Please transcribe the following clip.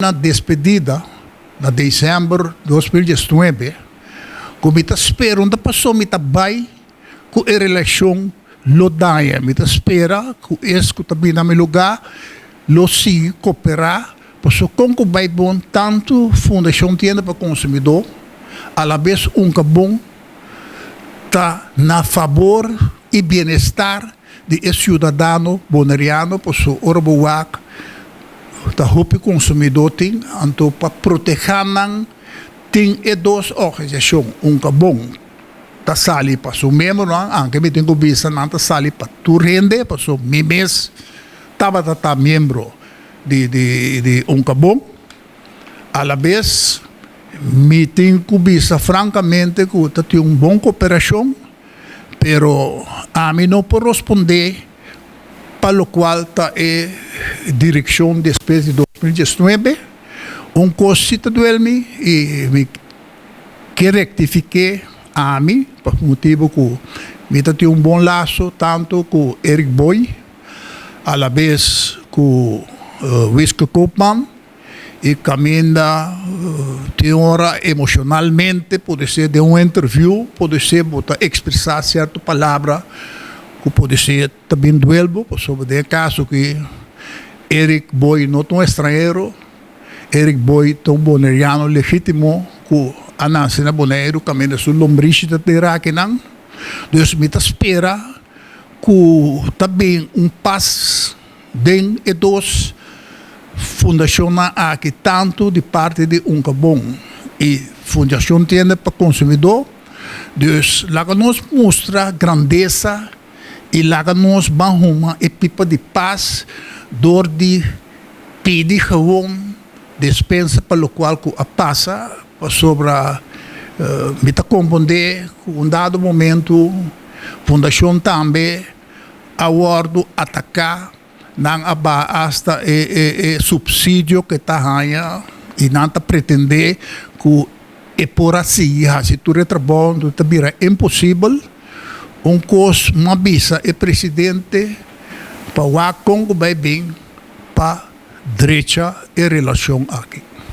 Na despedida, na dezembro de 2019, como eu espero, onde passou, me vai com a relação lodaia, me espera que isso também na meu lugar, lo siga cooperar, passou com que vai bom tanto fundação tienda para consumidor, a la vez bom tá na favor e bem-estar de cidadão boneriano, passou orboac da hopi consumidor tem, então para proteger tem duas organizações, bom tá sali para seu membro, anche me tenho vista não tá sali para tu rende, para seu mês tava tá membro de bom, a la vez me tenho vista francamente que tá tem bom cooperação, pero a mim não pode responder para o qual está a direção depois de 2019, cosita do Elmi e me que rectifique a mim, por motivo que me tem bom laço tanto com Eric Boy, a la vez com Wiske Koopman, e caminha tem hora emocionalmente, pode ser de interview, pode ser expressar certa palavra, que pode ser também duelo, sobre o caso que Eric Boy não é um estrangeiro, Eric Boy é um boneriano legítimo, que a nação boneiro caminha sua lombriz de terra que não. Deus me espera que também paz den e dos fundação aqui tanto de parte de bom e fundação tienda para consumidor. Deus lá que nos mostra grandeza e lá que nós vamos e pipa de paz, dor de pedir gewoon dispensa para o qual que passa sobre me está compreender que dado momento fundação também aguardo atacar não aba hasta subsídio que está ganha e não está pretender que é por assim se tu retrabalho tu vira impossível coisa uma visa é presidente para o Congo vai bem para direita em relação aqui.